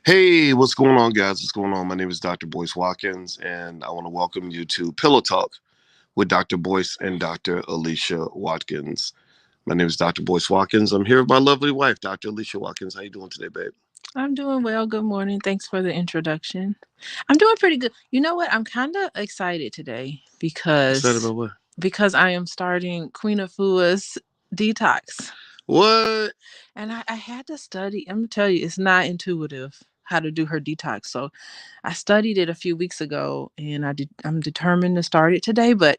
Hey, what's going on, guys? What's going on? My name is Dr. Boyce Watkins, and I want to welcome you to Pillow Talk with Dr. Boyce and Dr. Alicia Watkins. My name is Dr. Boyce Watkins. I'm here with my lovely wife, Dr. Alicia Watkins. How you doing today, babe? I'm doing well. Good morning. Thanks for the introduction. I'm doing pretty good. You know what? I'm kind of excited today Excited because about what? because I am starting Queen Afua's detox. What? And I had to study. I'm gonna tell you, it's not intuitive how to do her detox. So I studied it a few weeks ago and I'm determined to start it today. But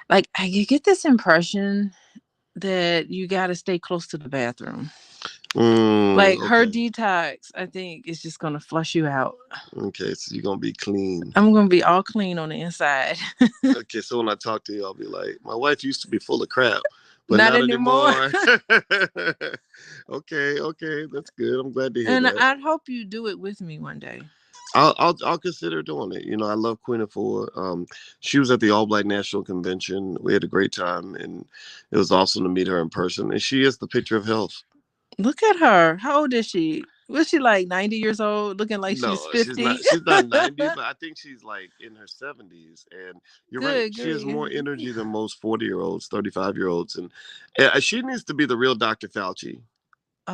like I get this impression that you gotta stay close to the bathroom. Like her Okay. detox, I think is just gonna flush you out. Okay, so you're gonna be clean. I'm gonna be all clean on the inside. Okay, so when I talk to you, I'll be like, my wife used to be full of crap, but Not not anymore. anymore. Okay, that's good. I'm glad to hear And that. I'd hope you do it with me one day. I'll consider doing it. I love Queen Afua. She was at the All Black National Convention. We had a great time, and it was awesome to meet her in person. And she is the picture of health. Look at her. How old is she? Was she like 90 years old, looking like she's No, she's 50? not. She's not 90, but I think she's like in her 70s. And you're right. Good She has grief. more energy than most 40-year-olds, 35-year-olds, and she needs to be the real Dr. Fauci.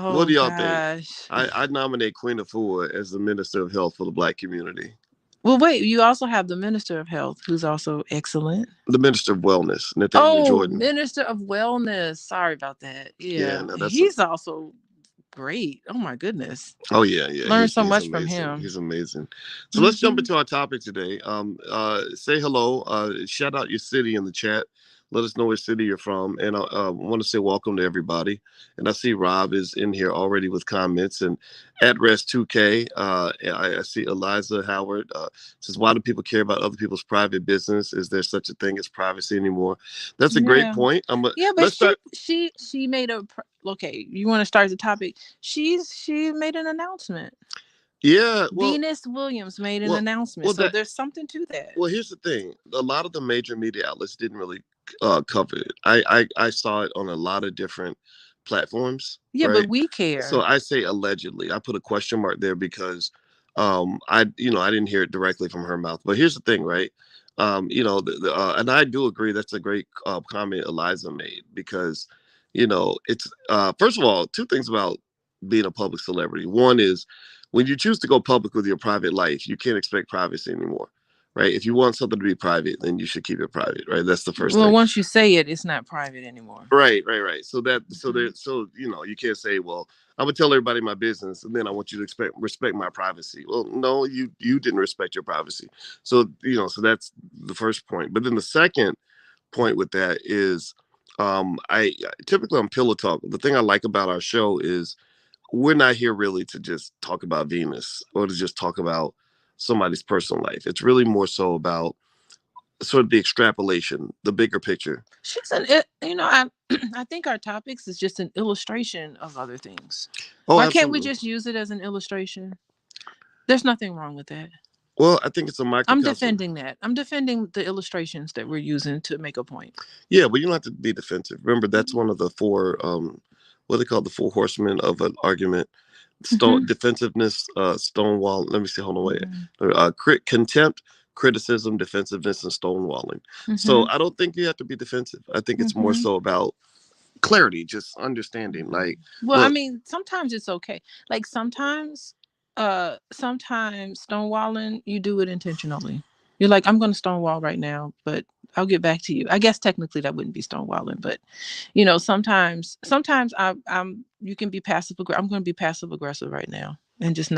What Oh do y'all think? gosh. I nominate Queen Afua as the Minister of Health for the Black community. Well, wait, you also have the Minister of Health, who's also excellent. The Minister of Wellness, Nathaniel Oh, Jordan. Minister of Wellness. Sorry about that. Yeah, Yeah. no, that's a He's also great. Oh my goodness. Oh yeah. Learned so He's much from amazing. him. He's amazing. So let's jump Hmm. into our topic today. Say hello. Shout out your city in the chat. Let us know which city you're from, and I want to say welcome to everybody. And I see Rob is in here already with comments, and at rest 2K. I see Eliza Howard says, "Why do people care about other people's private business? Is there such a thing as privacy anymore?" That's a great Yeah. point. Yeah, but Let's start. she made okay, you want to start the topic. She made an announcement. Yeah. Venus Williams made an Well, announcement. well, So that there's something to that. Well, here's the thing. A lot of the major media outlets didn't really cover it. I saw it on a lot of different platforms, Yeah, but right? we So care. I say allegedly. I put a question mark there because I didn't hear it directly from her mouth. But here's the thing, right? And I do agree that's a great comment Eliza made because it's first of all, two things about being a public celebrity. One is when you choose to go public with your private life, you can't expect privacy anymore, right? If you want something to be private, then you should keep it private, right? That's the first Well, thing. once you say it, it's not private anymore. Right. So that so Hmm. there so you can't say, well, I'm gonna tell everybody my business, and then I want you to respect my privacy. Well, no, you didn't respect your privacy. So so that's the first point. But then the second point with that is, I typically on Pillow Talk. The thing I like about our show is we're not here really to just talk about Venus or to just talk about somebody's personal life. It's really more so about sort of the extrapolation, the bigger picture. She's an it, you know, I I think our topics is just an illustration of other things. Oh, Why can't we absolutely. just use it as an illustration? There's nothing wrong with that. Well, I think it's a I'm microcosm. defending that. I'm defending the illustrations that we're using to make a point. Yeah, but you don't have to be defensive. Remember, that's one of the four, what they call the four horsemen of an argument. Hmm. Defensiveness, stonewall. Let me see. Hold on, wait. Hmm. Contempt, criticism, defensiveness, and stonewalling. So Hmm. I don't think you have to be defensive. I think it's more Hmm. so about clarity, just understanding. Like, Well, I look, mean, sometimes it's okay. Like sometimes stonewalling, you do it intentionally. You're like, I'm going to stonewall right now, but I'll get back to you. I guess technically that wouldn't be stonewalling, but sometimes I'm you can be passive aggressive. I'm going to be passive aggressive right now and just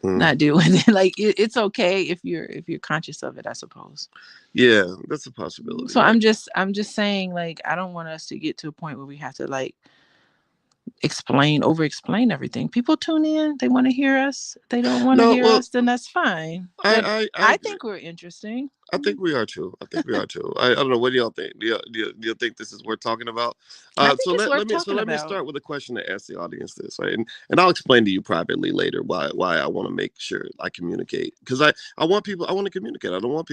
mm, not deal with it. Like it's okay if you're conscious of it, I suppose. yeah, that's a possibility, So right? I'm just saying, like, I don't want us to get to a point where we have to like over explain everything. People tune in, they want to hear us. They don't want to No, hear well, us, then that's fine. But I I agree. think we're interesting. I think we are too. I think we are too. I don't know. What do y'all think? Do you think this is worth talking about? I So think it's worth so talking let me about. start with a question to ask the audience this, right? And I'll explain to you privately later why I want to make sure I communicate because I want people I want to communicate. I don't want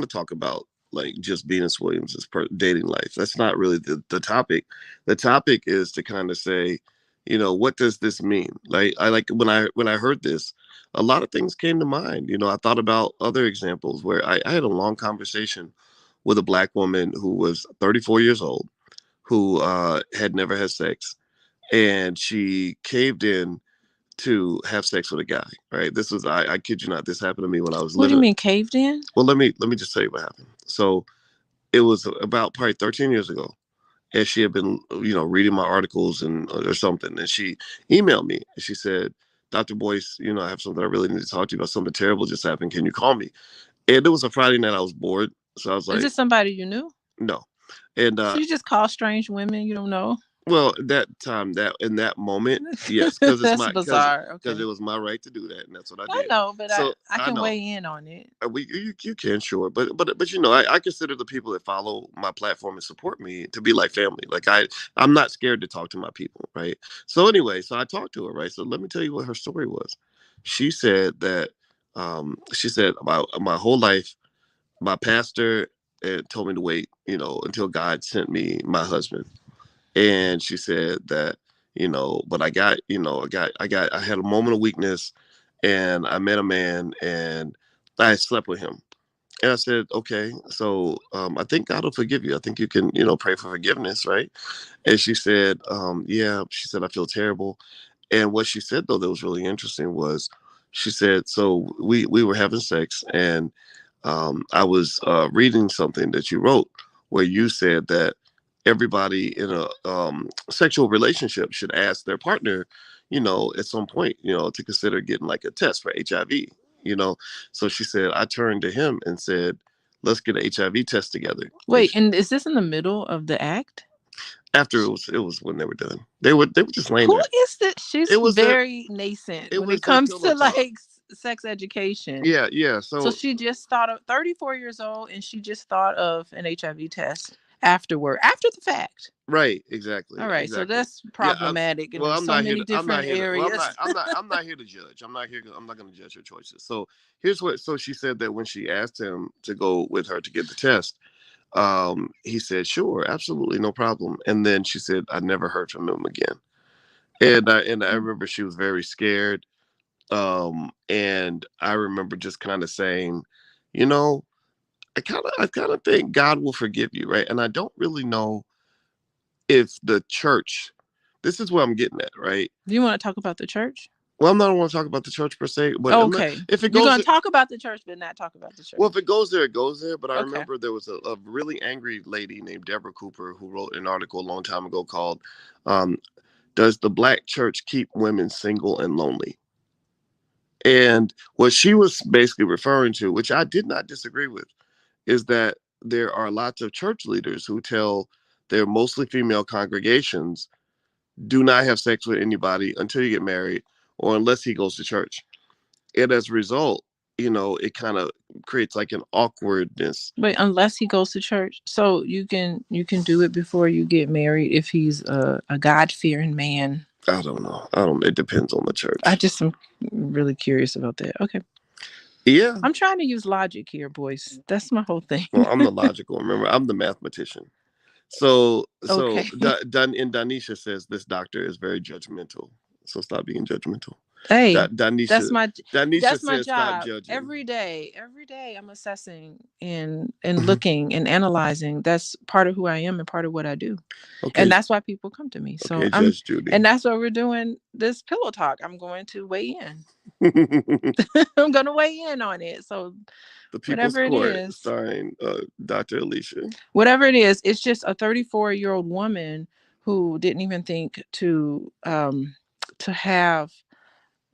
to talk about like just Venus Williams' dating life. That's not really the topic. The topic is to kind of say, What does this mean? Like I like when I heard this, a lot of things came to mind. I thought about other examples where I had a long conversation with a black woman who was 34 years old, who had never had sex, and she caved in to have sex with a guy. Right? This was I kid you not. This happened to me when I was What do you living. mean caved in? Well, let me just tell you what happened. So it was about probably 13 years ago, and she had been reading my articles and or something, and she emailed me and she said, Dr. Boyce, I have something I really need to talk to you about. Something terrible just happened. Can you call me? And it was a Friday night. I was bored, so I was Is like, this somebody you knew? no. And So you just call strange women you don't know? well, that time, that in that moment, yes, because it's That's my bizarre. because it Okay. was my right to do that, and that's what I I did. know, but I, So I I can know. weigh in on it. You can, sure, but I consider the people that follow my platform and support me to be like family. Like I'm not scared to talk to my people, right? So anyway, so I talked to her, right? So let me tell you what her story was. She said that she said about my whole life, my pastor told me to wait, until God sent me my husband, and she said that but I had a moment of weakness, and I met a man, and I slept with him. And I said, okay, so I think God will forgive you. I think you can, pray for forgiveness, right? And she said, yeah. She said, I feel terrible. And what she said though that was really interesting was, she said, so we were having sex, and I was reading something that you wrote where you said that everybody in a sexual relationship should ask their partner, at some point, to consider getting like a test for HIV, you know. So she said, I turned to him and said, let's get an HIV test together. Wait, and is this in the middle of the act? After it was when they were done. They were just laying Who there. is this? She's It was their very nascent it when it was their comes pillow to talk. like sex education. Yeah, yeah. So So she just thought of 34 years old and she just thought of an HIV test afterward, after the fact. right, exactly, All right, so exactly. that's Yeah, problematic well, in so many I'm not different here to. Well, areas. I'm not here to judge. I'm not going to judge her choices. So here's what. So she said that when she asked him to go with her to get the test, he said, "Sure, absolutely, no problem." And then she said, "I never heard from him again." And I remember she was very scared. And I remember just kind of saying, you know, I kind of think God will forgive you, right? And I don't really know if the church, this is what I'm getting at, right? Do you want to talk about the church? Well, I'm not want to talk about the church per se, but Okay. if it You're goes, going to talk about the church, but not talk about the well, if church. it goes there, it goes there. But I Okay. remember there was a really angry lady named Deborah Cooper who wrote an article a long time ago called um, "Does the Black Church Keep Women Single and Lonely?" And what she was basically referring to, which I did not disagree with, is that there are lots of church leaders who tell their mostly female congregations, do not have sex with anybody until you get married or unless he goes to church. And as a result, it kind of creates like an awkwardness. Wait, unless he goes to church. So you can do it before you get married if he's a God-fearing man. I don't know. I don't. It depends on the I church. just am really curious about that. Okay. Yeah. I'm trying to use logic here, boys. That's my whole thing. Well, I'm the logical. Remember, I'm the mathematician. So Okay. Danisha says this doctor is very judgmental. So stop being judgmental. Hey, Da- Danisha that's my Danisha that's my says stop job. judging. Every day. Every day I'm assessing and looking and analyzing. That's part of who I am and part of what I do. And Okay. that's why people come to me. So Okay, Judge Judy. and that's why we're doing this pillow talk. I'm going to weigh in. The I'm going to weigh in on it. So People's whatever it Court, is, starring Dr. Alicia. whatever it is, it's just a 34-year-old woman who didn't even think to have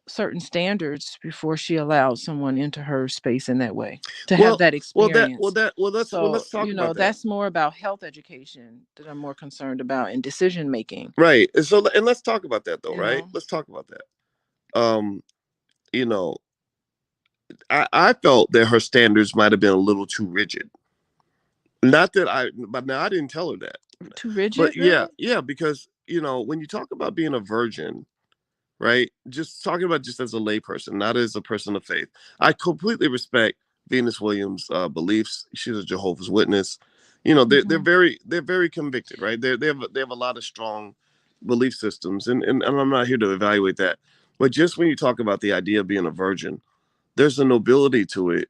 certain standards before she allowed someone into her space in that way to have Well, that experience. So, let's talk about that. that's more about health education that I'm more concerned about and decision making, Right. And let's talk about that though, you right? know. Let's talk about that. You know, I felt that her standards might have been a little too rigid. Not that but now I didn't tell her that. Too But rigid, yeah, really? yeah, because when you talk about being a virgin, right? Just talking about just as a layperson, not as a person of faith. I completely respect Venus Williams' beliefs. She's a Jehovah's Witness. They're Hmm. very convicted, right? They have a lot of strong belief systems, and I'm not here to evaluate that, but just when you talk about the idea of being a virgin, there's a nobility to it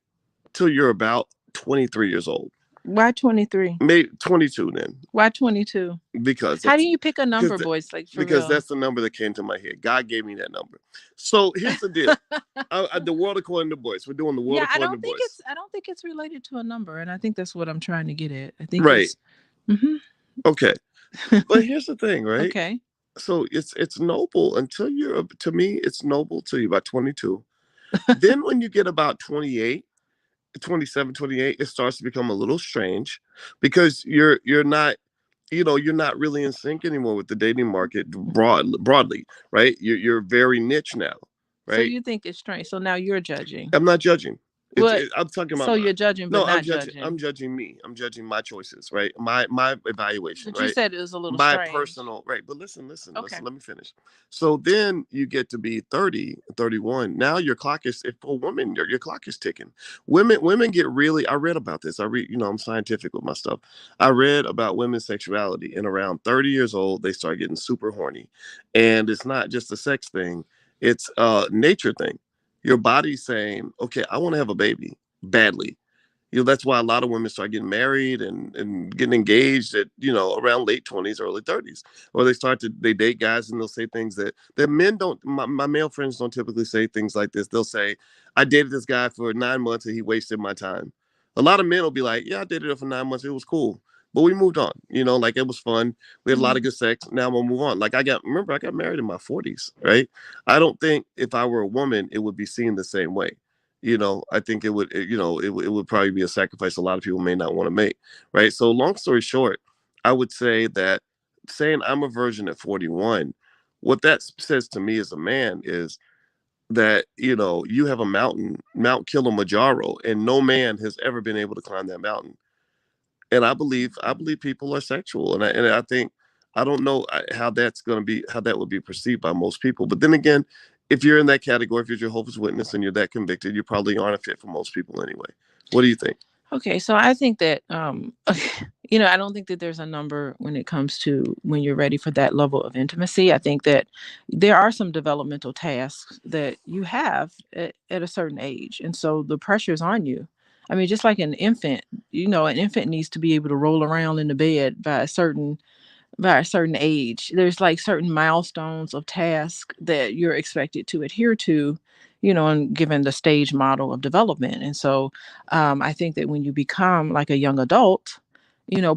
till you're about 23 years old, Why 23? maybe 22 then, Why 22? because How do that's you pick a because number, th- Boyce? Like for because real? that's the number that came to my head. God gave me that number. So here's the deal. The world according to Boyce. We're doing the world Yeah, I according to don't think Boyce. it's related to a number, and I think that's what I'm trying to get at. I think Right. it's. Hmm. Okay. But here's the thing, right? Okay. So it's noble until you're, to me, it's noble till you're about 22. Then when you get about 28, 27, 28, it starts to become a little strange because you're not, you're not really in sync anymore with the dating market broadly, right? You're very niche now, So right? you think it's strange. So now you're judging. I'm not judging. What? I'm talking about So my. you're judging, but No, I'm not judging. I'm judging. judging me. I'm judging my choices, right? My evaluation, But you right? said it was a little My strange. personal, right? But listen, listen, Okay. listen. Let me finish. So then you get to be 30, 31. Now your clock is, if for a woman, your clock is ticking. Women get really. I read about this. I read. I'm scientific with my stuff. I read about women's sexuality, and around 30 years old, they start getting super horny, and it's not just a sex thing. It's a nature thing. Your body's saying, okay, I want to have a baby badly. That's why a lot of women start getting married and getting engaged at, around late 20s, early 30s. Or they date guys and they'll say things that men don't, my male friends don't typically say things like this. They'll say, I dated this guy for 9 months and he wasted my time. A lot of men will be like, yeah, I dated her for 9 months. It was cool. But we moved on, like it was fun. We had a lot of Hmm. good sex. Now I'm gonna move on. Like remember, I got married in my 40s, right? I don't think if I were a woman, it would be seen the same way. I think it would probably be a sacrifice a lot of people may not want to make, right? So long story short, I would say that saying I'm a virgin at 41, what that says to me as a man is that you have a mountain, Mount Kilimanjaro, and no man has ever been able to climb that mountain. And I believe people are sexual, and I think, I don't know how that's going to be, how that would be perceived by most people. But then again, if you're in that category, if you're Jehovah's Witness and you're that convicted, you probably aren't a fit for most people anyway. What do you think? Okay, so I think that I don't think that there's a number when it comes to when you're ready for that level of intimacy. I think that there are some developmental tasks that you have at a certain age, and so the pressure is on you. I mean, just like an infant, an infant needs to be able to roll around in the bed by a certain age. There's like certain milestones of tasks that you're expected to adhere to, and given the stage model of development. And so I think that when you become like a young adult,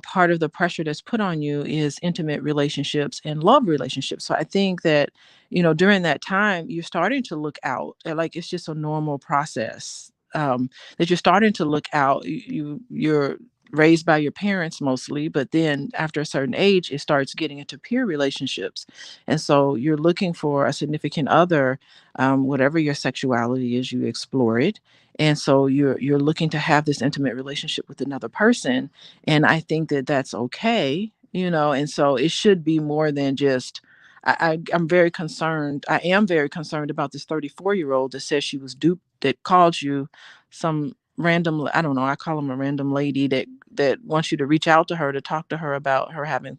part of the pressure that's put on you is intimate relationships and love relationships. So I think that, during that time, you're starting to look out like it's just a normal process. That you're starting to look out. You're raised by your parents mostly, but then after a certain age, it starts getting into peer relationships. And so you're looking for a significant other, whatever your sexuality is, you explore it. And so you're looking to have this intimate relationship with another person. And I think that that's okay, and so it should be more than just. I'm very concerned. I am very concerned about this 34-year-old that says she was duped, that called you some random, I don't know, I call him a random lady that wants you to reach out to her to talk to her about her having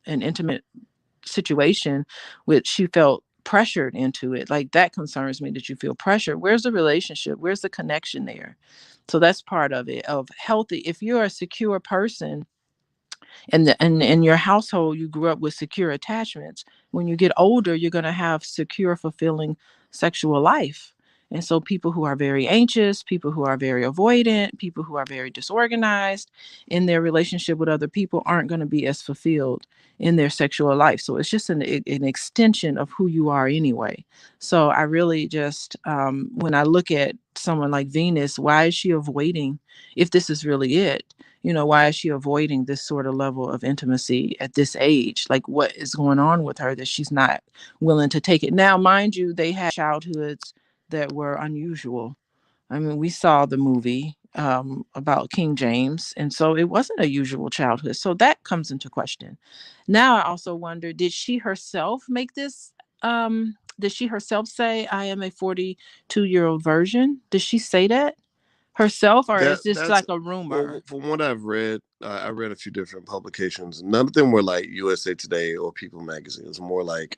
an intimate situation, which she felt pressured into it. Like that concerns me, that you feel pressured. Where's the relationship? Where's the connection there? So that's part of it, of healthy. If you're a secure person, and in your household you grew up with secure attachments, when you get older you're going to have secure, fulfilling sexual life. And so people who are very anxious, people who are very avoidant, people who are very disorganized in their relationship with other people aren't going to be as fulfilled in their sexual life. So it's just an extension of who you are anyway. So I really just, when I look at someone like Venus, why is she avoiding, if this is really it, why is she avoiding this sort of level of intimacy at this age? Like, what is going on with her that she's not willing to take it? Now, mind you, they had childhoods that were unusual. I mean, we saw the movie about King James, and so it wasn't a usual childhood. So that comes into question. Now, I also wonder, did she herself make this? Did she herself say, I am a 42-year-old virgin? Did she say that herself, or is this That's like a well, rumor? from what I've read, I read a few different publications. None of them were like USA Today or People Magazine. It was more like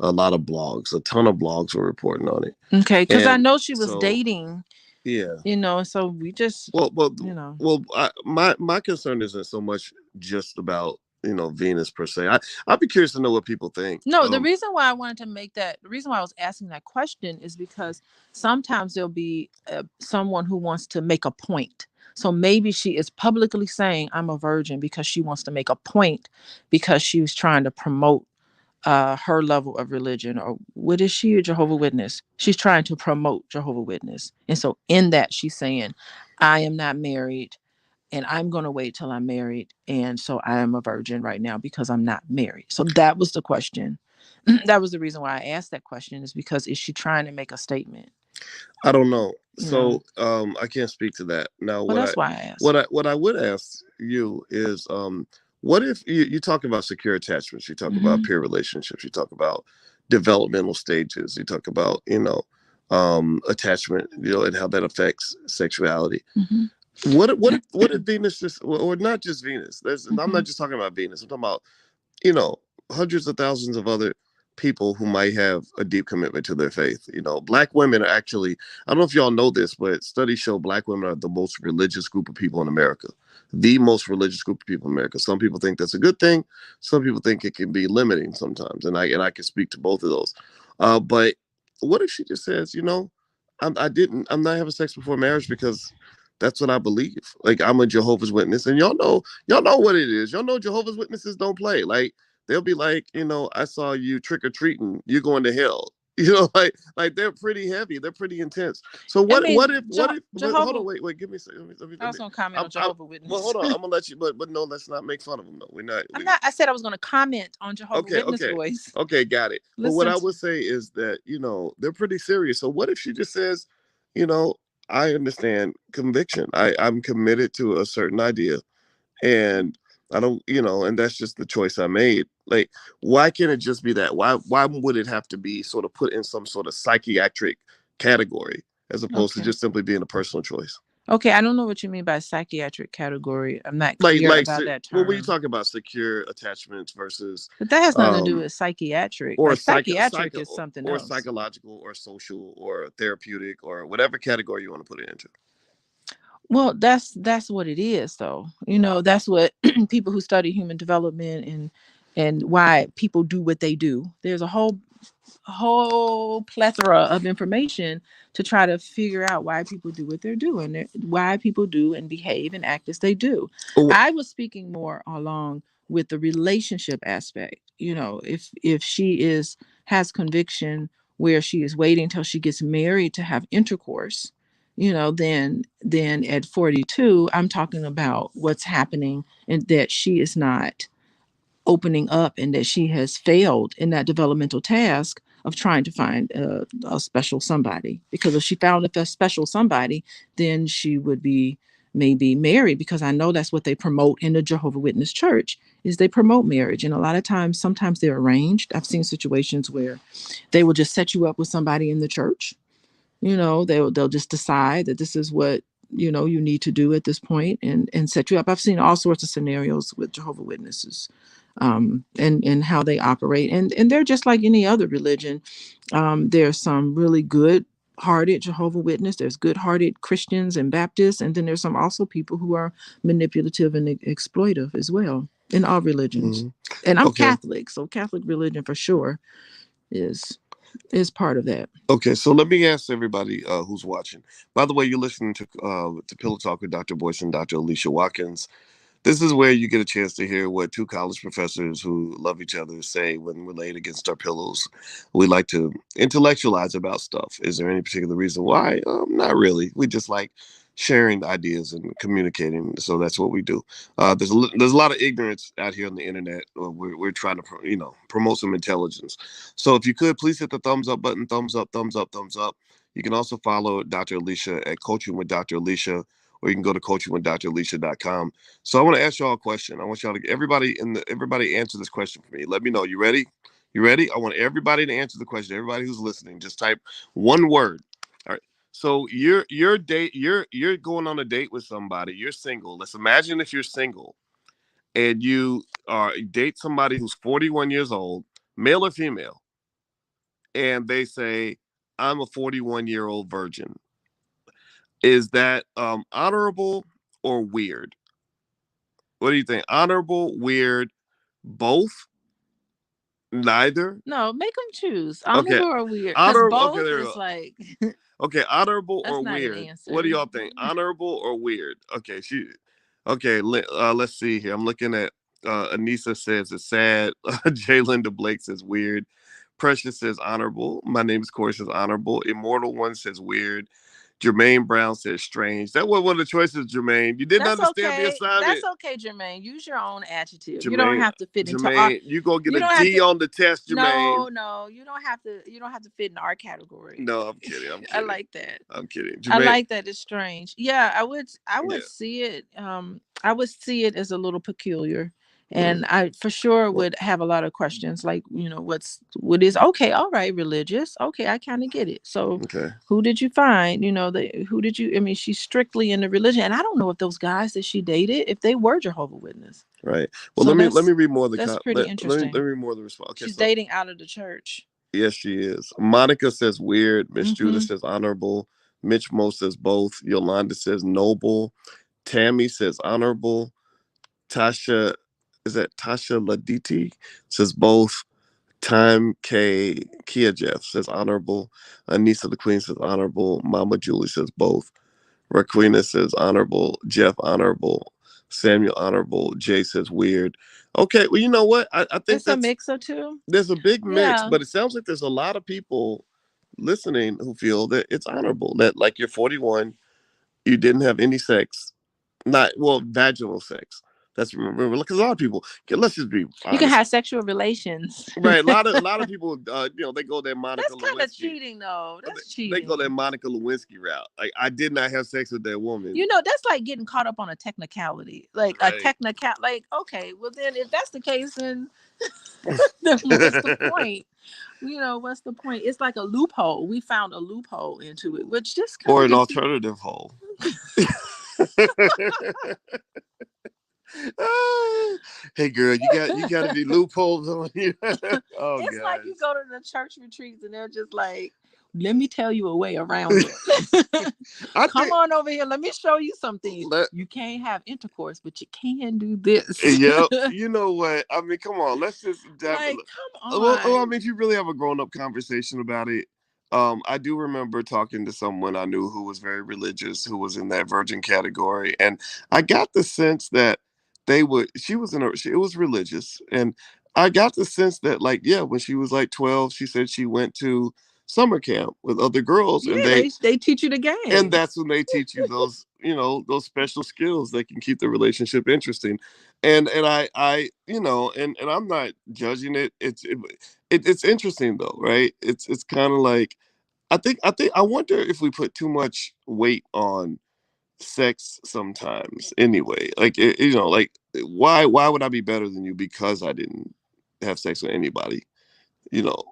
a lot of blogs. A ton of blogs were reporting on it, Okay, because I and know she was so dating, yeah. so we just, Well, well, you know. my concern isn't so much just about Venus per se. I'd be curious to know what people think. No, the reason why I wanted to make that, the reason why I was asking that question is because sometimes there'll be someone who wants to make a point. So maybe she is publicly saying, I'm a virgin because she wants to make a point because she was trying to promote her level of religion. Or what is she, a Jehovah Witness? She's trying to promote Jehovah Witness. And so in that, she's saying, I am not married and I'm going to wait till I'm married. And so I am a virgin right now because I'm not married. So that was the question. That was the reason why I asked that question, is because is she trying to make a statement? I don't know. You know, So I can't speak to that. Now well, that's why I asked. what I would ask you is what if you talk about secure attachments, you talk about Hmm. peer relationships, you talk about developmental stages, you talk about, attachment, and how that affects sexuality. Hmm. What if Venus just, or not just Venus? I'm Hmm. not just talking about Venus. I'm talking about, you know, hundreds of thousands of other people who might have a deep commitment to their faith. Black women are actually, I don't know if y'all know this, but studies show Black women are the most religious group of people in America. The most religious group of people in America. Some people think that's a good thing. Some people think it can be limiting sometimes, and I can speak to both of those. But what if she just says, I'm not having sex before marriage because that's what I believe. Like, I'm a Jehovah's Witness, and y'all know what it is. Y'all know Jehovah's Witnesses don't play. Like, they'll be like, I saw you trick or treating. You're going to hell. Like they're pretty heavy. They're pretty intense. So I what mean, if what if? But hold Jehovah. on, wait, give me a second. I was going to comment on I, Jehovah well, Witness. hold on. I'm gonna let you. But no, let's not make fun of them. No, we're not. I'm not. I said I was going to comment on Jehovah Okay, Witness okay, voice. okay. Got it. But what Listen. I would say is that they're pretty serious. So what if she just says, you know, I understand conviction. I'm committed to a certain idea, and I don't, and that's just the choice I made. Like, why can't it just be that? Why would it have to be sort of put in some sort of psychiatric category as opposed to Okay. just simply being a personal choice? Okay. I don't know what you mean by psychiatric category. I'm not Like, clear about that well, when you term. talk about secure attachments versus, But that has nothing to do um, with psychiatric. or Like psychiatric is something or else. psychological or social or therapeutic or whatever category you want to put it into. Well, that's what it is, though. That's what people who study human development and why people do what they do. There's a whole plethora of information to try to figure out why people do what they're doing, why people do and behave and act as they do. Oh, I was speaking more along with the relationship aspect. If she has conviction where she is waiting till she gets married to have intercourse, then at 42, I'm talking about what's happening and that she is not opening up and that she has failed in that developmental task of trying to find a special somebody. Because if she found a special somebody, then she would be maybe married, because I know that's what they promote in the Jehovah Witness church, is they promote marriage. And a lot of times, sometimes they're arranged. I've seen situations where they will just set you up with somebody in the church. They'll just decide that this is what you need to do at this point, and set you up. I've seen all sorts of scenarios with Jehovah Witnesses, and how they operate, and they're just like any other religion. There's some really good hearted Jehovah Witness. There's good hearted Christians and Baptists, and then there's some also people who are manipulative and exploitive as well, in all religions. mhm. And I'm Okay. Catholic, so Catholic religion for sure is part of that. Okay, so let me ask everybody who's watching. By the way, you're listening to Pillow Talk with Dr. Boyce and Dr. Alicia Watkins. This is where you get a chance to hear what two college professors who love each other say when we're laid against our pillows. We like to intellectualize about stuff. Is there any particular reason why? Not really. We just like sharing ideas and communicating. So that's what we do. There's a lot of ignorance out here on the internet. We're trying to promote some intelligence. So if you could please hit the thumbs up button, thumbs up, thumbs up, thumbs up. You can also follow Dr. Alicia at Coaching with Dr. Alicia, or you can go to coachingwithdralicia.com. So I want to ask y'all a question. I want y'all to everybody answer this question for me. Let me know. You ready? You ready? I want everybody to answer the question. Everybody who's listening, just type one word. All right. So you're going on a date with somebody. You're single. Let's imagine if you're single and you date somebody who's 41 years old, male or female, and they say, "I'm a 41-year-old virgin." Is that honorable or weird? What do you think? Honorable, weird, both, neither? No, make them choose Okay, honorable or weird, because honorable. Okay, both there we is go. like Okay, honorable that's or not an weird? What do answer. y'all think? Honorable or weird? Okay, she. Okay, let's see here. I'm looking at. Anissa says it's sad. Jalen De Blake says weird. Precious says honorable. My name is Corey says honorable. Immortal One says weird. Jermaine Brown says strange. That was one of the choices, Jermaine. You didn't That's understand the okay. That's assignment. okay, Jermaine. Use your own adjective. You don't Jermaine, have to fit into our. Jermaine, you gonna get You a don't have D to. on the test, Jermaine. No, no, you don't have to. You don't have to fit in our category. No, I'm kidding. I'm I kidding. like that. I'm kidding. I Jermaine, like that. It's strange. Yeah, I would. I yeah. would see it. I would see it as a little peculiar, Mm, and I for sure well, would have a lot of questions. Like, what is okay? All right, religious. Okay, I kind of get it. So, okay. who did you find? Who did you? I mean, she's strictly in the religion, and I don't know if those guys that she dated, if they were Jehovah Witness. Right. Well, So let me read more of the that's pretty let me interesting. read more of the response. Okay, She's so dating out of the church. yes, she is. Monica says weird. Miss Judith Mm-hmm. says honorable. Mitch Mo says both. Yolanda says noble. Tammy says honorable. Tasha, is that Tasha Laditi? Says both. Time K Kia Jeff says honorable. Anissa the Queen says honorable. Mama Julie says both. Raquina says honorable. Jeff honorable. Samuel honorable. Jay says weird. Okay, well, you know what? I think It's a that's mix of two. there's a big mix, Yeah. but it sounds like there's a lot of people listening who feel that it's honorable. That like you're 41, you didn't have any sex, not well vaginal sex. That's remember because a lot of people. Okay, let's just be You can honest, have sexual relations. right? A lot of people, they go that Monica That's kind of Lewinsky. cheating, though. That's They go that cheating. Monica Lewinsky route. Like I did not have sex with that woman, That's like getting caught up on a technicality. Like a right? like, okay, well then if that's the case, then then what's the point? What's the point? It's like a loophole. We found a loophole into it, which just kind Or of an gets me. alternative hole. Hey girl, you got any loopholes on you? Oh It's like you guys, go to the church retreats and they're just like, let me tell you a way around it. I Come think on over here. Let me show you some things. let You can't have intercourse, but you can do this. yep. You know what? I mean, come on. Let's just Like, come well, I on. mean, if you really have a grown up conversation about it, I do remember talking to someone I knew who was very religious, who was in that virgin category, and I got the sense that they would. She was it was religious, and I got the sense that, like, yeah, when she was like 12, she said she went to summer camp with other girls, and Yeah, they teach you the game. that's when they teach you those those special skills that can keep the relationship interesting. And I and I'm not judging it. It's interesting though, right? It's kind of like I wonder if we put too much weight on sex sometimes anyway, like like why would I be better than you because I didn't have sex with anybody, you know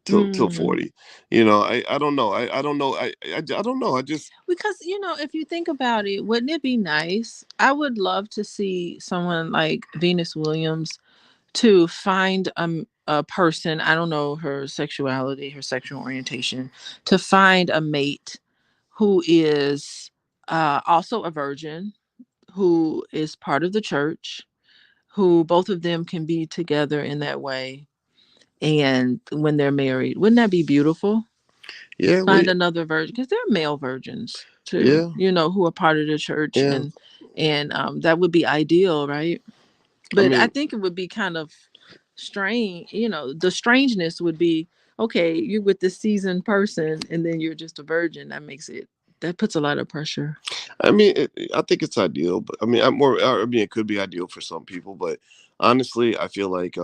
till Mm. 40. I don't know. I don't know. I don't know. I just Because, if you think about it, wouldn't it be nice? I would love to see someone like Venus Williams to find a person, I don't know her sexuality, her sexual orientation, to find a mate who is also a virgin, who is part of the church, who both of them can be together in that way. And when they're married, wouldn't that be beautiful? yeah, Find another virgin, because there are male virgins too, yeah, who are part of the church, yeah. and that would be ideal, right? I But I mean, think it would be kind of strange. The strangeness would be, okay, you're with this seasoned person and then you're just a virgin. That puts a lot of pressure. I think it's ideal, but I mean, it could be ideal for some people, but honestly, I feel like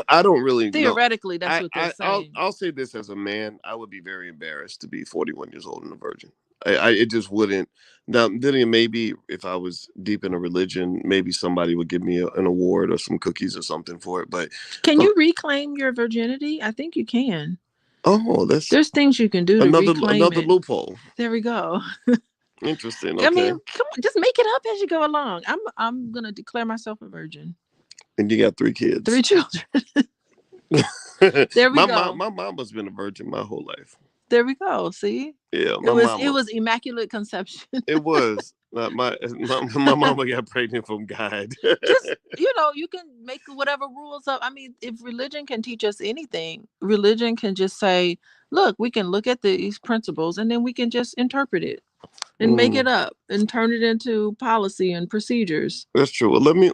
I don't really know. Theoretically, that's what they're saying. I'll say this as a man, I would be very embarrassed to be 41 years old and a virgin. It just wouldn't. Now, then again, maybe if I was deep in a religion, maybe somebody would give me an award or some cookies or something for it. But Can for, you reclaim your virginity? I think you can. Oh, that's There's things you can do to reclaim another it. loophole. There we go. Interesting. I mean, Okay. come on, just make it up as you go along. I'm gonna declare myself a virgin. And you got 3 3 kids. children. There we go. My mom has been a virgin my whole life. There we go. See, Yeah, it my was it mama. was immaculate conception. It was my mama got pregnant from God. Just you can make whatever rules up. I mean, if religion can teach us anything, religion can just say, look, we can look at these principles and then we can just interpret it and make it Mm. up and turn it into policy and procedures. That's true. Well, let me.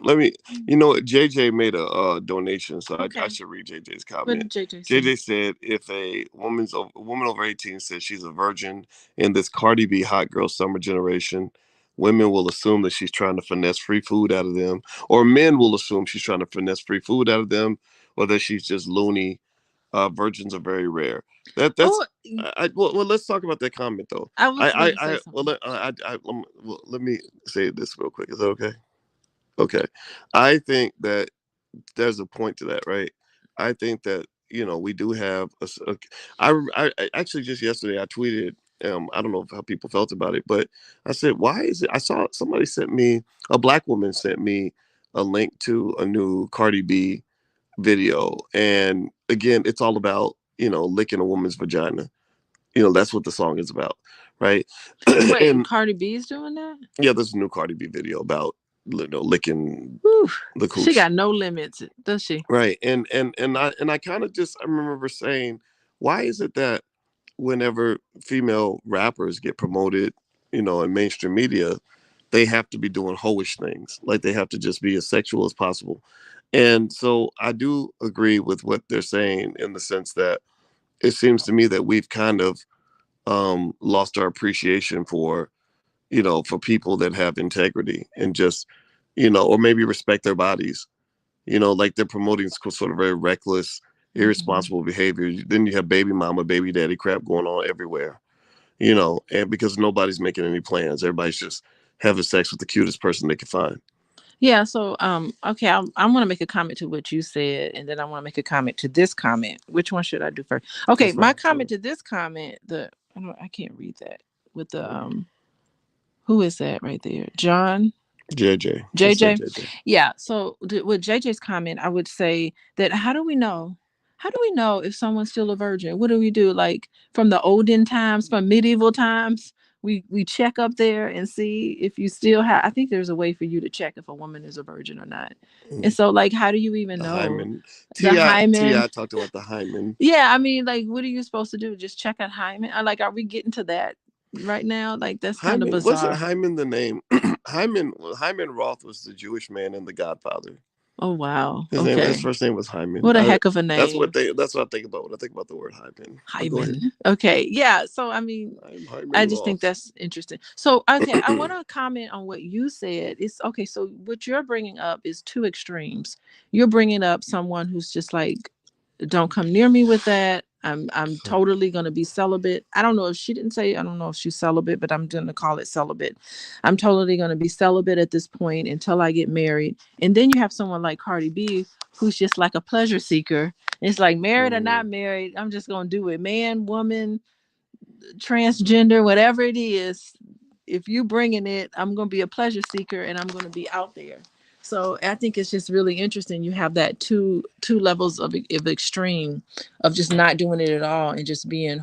You know what? JJ made a donation, so I Okay. should read JJ's What comment. did JJ say? JJ said, "If a woman over 18 says she's a virgin in this Cardi B hot girl summer generation, women will assume that she's trying to finesse free food out of them, or men will assume she's trying to finesse free food out of them, or that she's just loony. Virgins are very rare. That's Oh, well, let's talk about that comment though. I was going to say something. Well, let me say this real quick. Is that okay? Okay. I think that there's a point to that, right? I think that we do have I actually just yesterday I tweeted. I don't know how people felt about it, but I said, why is it? I saw somebody sent me a black woman sent me a link to a new Cardi B video, and again, it's all about licking a woman's vagina. That's what the song is about, right? Wait, And Cardi B's doing that? yeah, there's a new Cardi B video about licking Whew. the She cooch. got no limits, does she? Right. And I kind of just I remember saying, why is it that whenever female rappers get promoted, in mainstream media, they have to be doing hoish things. Like they have to just be as sexual as possible. And so I do agree with what they're saying in the sense that it seems to me that we've kind of lost our appreciation for people that have integrity and just, or maybe respect their bodies. Like they're promoting sort of very reckless, Hmm. irresponsible behavior. Then you have baby mama, baby daddy crap going on everywhere, and because nobody's making any plans, everybody's just having sex with the cutest person they can find. Yeah, so okay, I want to make a comment to what you said, and then I want to make a comment to this comment. Which one should I do first? Okay, That's my fine. comment to this comment, I can't read that with the who is that right there? John JJ. Just say JJ. JJ. Yeah, so with JJ's comment, I would say that how do we know? How do we know if someone's still a virgin? What do we do? Like from the olden times, from medieval times, we check up there and see if you still have. I think there's a way for you to check if a woman is a virgin or not. And Mm. so, like, how do you even The know hymen. the hymen? Ti talked about the hymen. Yeah, I mean, like, what are you supposed to do? Just check a hymen? Like, are we getting to that right now? Like, that's kind of Hyman wasn't bizarre. Hyman the name. Hyman Roth was the Jewish man in The Godfather. Oh wow. His Okay. first name was Hyman. What a heck of a name. That's what I think about when I think about the word Hyman. But go ahead. Hymen. Okay. Yeah. So I mean, I'm Hyman I just think Roth. that's interesting. So okay, I want to comment on what you said. It's okay. So what you're bringing up is two extremes. You're bringing up someone who's just like, don't come near me with that. I'm totally gonna be celibate. I don't know if she didn't say. I don't know if she's celibate, but I'm gonna call it celibate. I'm totally gonna be celibate at this point until I get married. And then you have someone like Cardi B, who's just like a pleasure seeker. It's like married or not Mm, married, I'm just gonna do it. Man, woman, transgender, whatever it is, if you bringing it, I'm going to be a pleasure seeker and I'm going to be out there. So I think it's just really interesting. You have that two levels of extreme of just not doing it at all and just being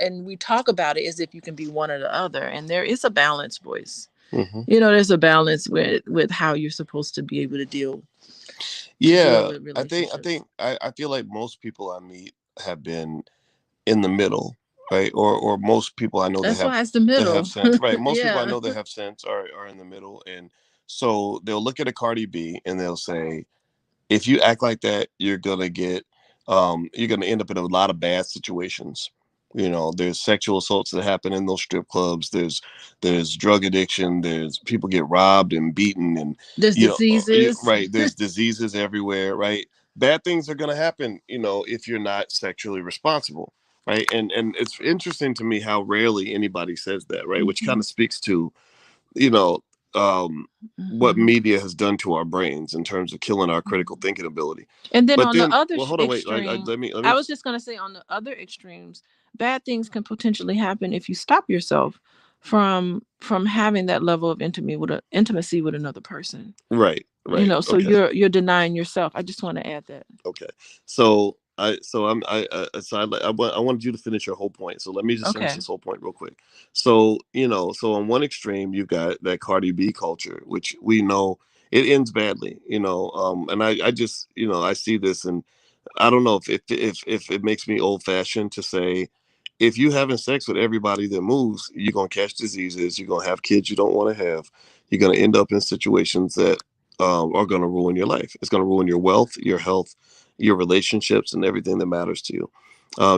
and we talk about it as if you can be one or the other. And there is a balance, Boyce. hmm There's a balance with how you're supposed to be able to deal Yeah, with I think I relationships. think I feel like most people I meet have been in the middle, right? Or most people I know That's why it's the that have middle. sense, right? Most people I Yeah. know that have sense are in the middle, and so they'll look at a Cardi B and they'll say, if you act like that, you're gonna end up in a lot of bad situations. There's sexual assaults that happen in those strip clubs. There's drug addiction. There's people get robbed and beaten, and There's diseases. right. There's diseases everywhere, right? Bad things are gonna happen, if you're not sexually responsible, right? And it's interesting to me how rarely anybody says that, right? Which kind Mhm. of speaks to, you know, um what Mhm. media has done to our brains in terms of killing our critical Mhm. thinking ability. And then But on the then, other well, hold on, wait. extreme, Let me. I was just going to say on the other extremes, bad things can potentially happen if you stop yourself from having that level of intimacy with another person. Right, You right. know, so Okay. you're denying yourself. I just want to add that. Okay. So I wanted you to finish your whole point. So let me just finish Okay. this whole point real quick. So, so on one extreme you've got that Cardi B culture, which we know it ends badly, and I just, I see this, and I don't know if it makes me old fashioned to say, if you having sex with everybody that moves, you're gonna catch diseases, you're gonna have kids you don't want to have, you're gonna end up in situations that are gonna ruin your life. It's gonna ruin your wealth, your health, your relationships, and everything that matters to you.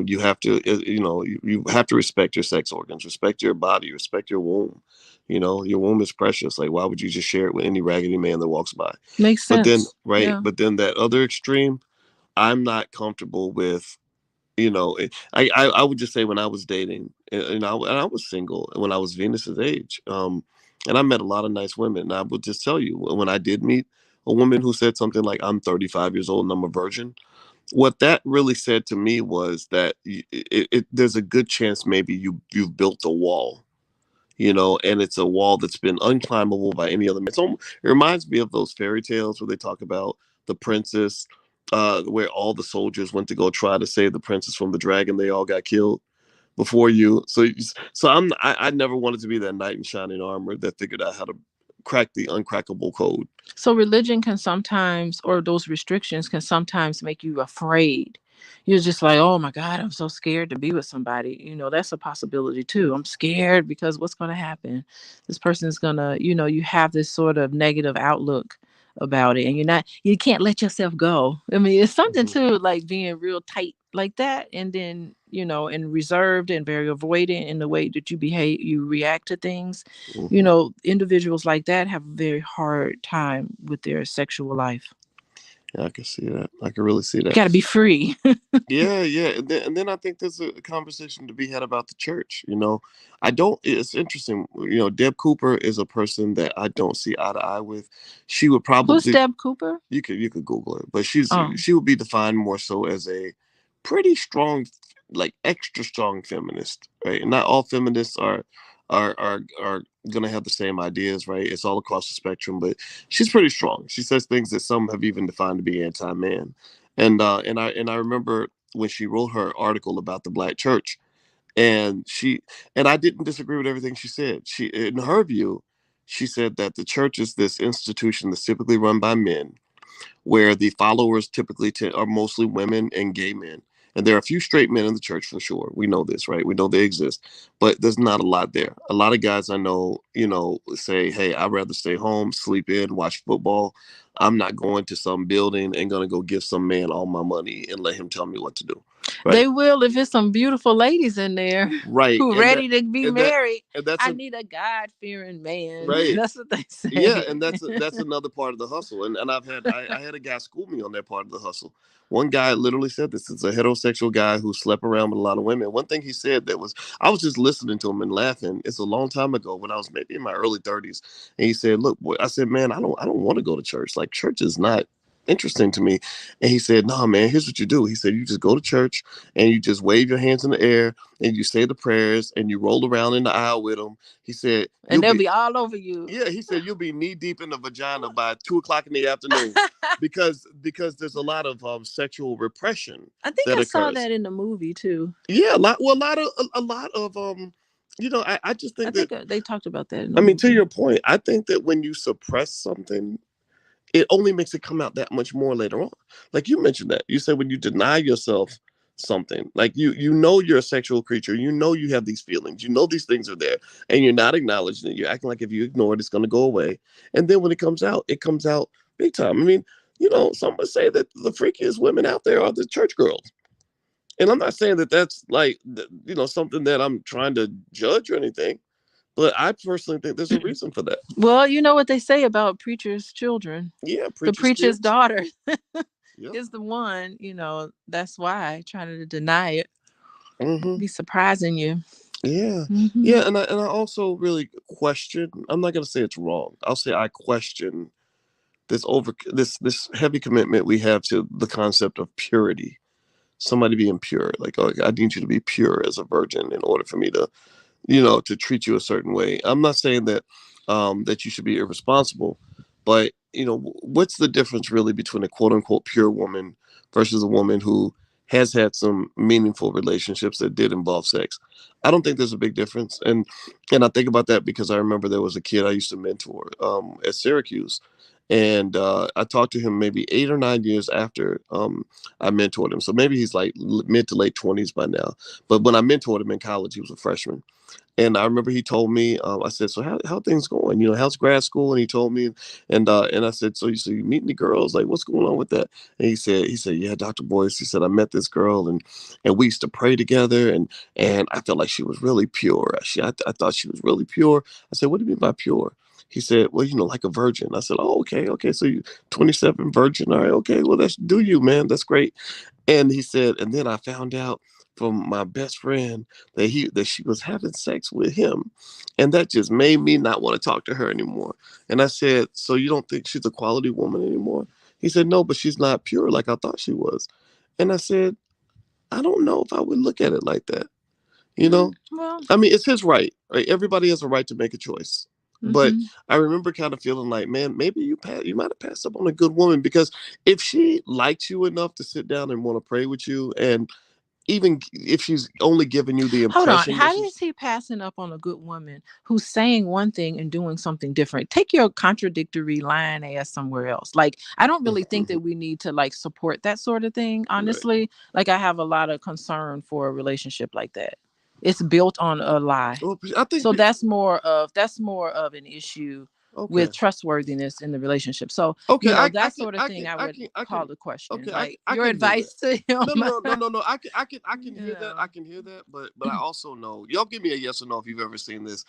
You have to, you have to respect your sex organs, respect your body, respect your womb. Your womb is precious. Like, why would you just share it with any raggedy man that walks by? Makes But then, sense. right? Yeah. But then that other extreme, I'm not comfortable with. I would just say when I was dating, and I was single when I was Venus's age, and I met a lot of nice women. And I would just tell you, when I did meet a woman who said something like, "I'm 35 years old and I'm a virgin," what that really said to me was that there's a good chance maybe you've built a wall, and it's a wall that's been unclimbable by any other man. It reminds me of those fairy tales where they talk about the princess, where all the soldiers went to go try to save the princess from the dragon. They all got killed before you. I never wanted to be that knight in shining armor that figured out how to crack the uncrackable code. So religion can sometimes, or those restrictions can sometimes make you afraid. You're just like, oh my God, I'm so scared to be with somebody. You know, that's a possibility too. I'm scared because what's going to happen? This person's going to, you have this sort of negative outlook about it, and you can't let yourself go. I mean, it's something Hmm. to like being real tight like that, and then, and reserved and very avoidant in the way that you react to things. Hmm. Individuals like that have a very hard time with their sexual life. Yeah, I can see that. I can really see You that. got to be free. Yeah, yeah, and then I think there's a conversation to be had about the church. I don't. It's interesting. Deb Cooper is a person that I don't see eye to eye with. She would Who's probably, Deb Cooper? you could Google it, but Oh, she would be defined more so as a pretty strong, like extra strong feminist, right? And not all feminists are gonna have the same ideas, right? It's all across the spectrum, but she's pretty strong. She says things that some have even defined to be anti-man, and I remember when she wrote her article about the Black church, and I didn't disagree with everything she said. In her view, she said that the church is this institution that's typically run by men, where the followers typically are mostly women and gay men. And there are a few straight men in the church for sure. We know this, right? We know they exist, but there's not a lot there. A lot of guys I know, say, "Hey, I'd rather stay home, sleep in, watch football. I'm not going to some building and gonna go give some man all my money and let him tell me what to do." Right? they will if it's some beautiful ladies in there Right. who And that ready to be and that married. and that's I a need a God fearing man. right. That's what they Yeah, say. and that's another part of the hustle. And I had a guy school me on that part of the hustle. One guy literally said this. It's a heterosexual guy who slept around with a lot of women. One thing he said that was, I was just listening to him and laughing. It's a long time ago when I was maybe in my early 30s. And he said, "Look, boy," I said, "Man, I don't want to go to church. Like, church is not interesting to me." And he said, "No, man, here's what you do." He said, "You just go to church and you just wave your hands in the air and you say the prayers and you roll around in the aisle with them." He said, And "You'll they'll be." be all over you. Yeah, he said, "You'll be knee deep in the vagina by 2 o'clock in the afternoon, because there's a lot of sexual repression I think that I saw occurs." that in the movie too. Yeah, a lot. Well, a lot of I just I think that, think they talked about that in the I mean, to movie. your point, I think that when you suppress something, it only makes it come out that much more later on. Like you mentioned that. You said when you deny yourself something, like you know you're a sexual creature, you have these feelings, these things are there, and you're not acknowledging it. You're acting like if you ignore it, it's gonna go away. And then when it comes out big time. I mean, some would say that the freakiest women out there are the church girls. And I'm not saying that that's like something that I'm trying to judge or anything, but I personally think there's a reason for that. Well, you know what they say about preachers' children. Yeah, The preacher's preacher's kids. daughter Yep. is the one, that's why trying to deny it Hmm. be surprising you. Yeah, Hmm. yeah, and I also really question. I'm not gonna say it's wrong. I'll say I question this heavy commitment we have to the concept of purity. Somebody being pure, like, oh, I need you to be pure as a virgin in order for me to, to treat you a certain way. I'm not saying that that you should be irresponsible, but what's the difference really between a quote unquote pure woman versus a woman who has had some meaningful relationships that did involve sex? I don't think there's a big difference, and I think about that because I remember there was a kid I used to mentor at Syracuse, and I talked to him maybe 8 or 9 years after I mentored him. So maybe he's like mid to late 20s by now. But when I mentored him in college, he was a freshman. And I remember he told me, I said, so how things going? How's grad school? And he told me, and I said, so you meet any girls? Like, what's going on with that? And he said, yeah, Dr. Boyce. He said, I met this girl, and we used to pray together, and I felt like she was really pure. I thought she was really pure. I said, what do you mean by pure? He said, well, like a virgin. I said, oh, okay. So you 27 virgin. All right. Okay. Well, that's do you, man. That's great. And he said, and then I found out from my best friend that she was having sex with him. And that just made me not want to talk to her anymore. And I said, so you don't think she's a quality woman anymore? He said, no, but she's not pure like I thought she was. And I said, I don't know if I would look at it like that. You know? Well, I mean, it's his right, right? Everybody has a right to make a choice. But hmm. I remember kind of feeling like, man, maybe you might have passed up on a good woman, because if she likes you enough to sit down and want to pray with you, and even if she's only giving you the Hold on. impression that How she's is he passing up on a good woman who's saying one thing and doing something different? Take your contradictory lying ass somewhere else. Like, I don't really think that we need to like support that sort of thing, right. honestly. Like, I have a lot of concern for a relationship like that. It's built on a lie. Well, I think So that's more of an issue okay, with trustworthiness in the relationship. So, okay, that sort of thing I would I call can, the question. okay, Like, I your can hear that. advice to him. No. I can hear that. Yeah. I can hear that. But I also know, y'all give me a yes or no if you've ever seen this.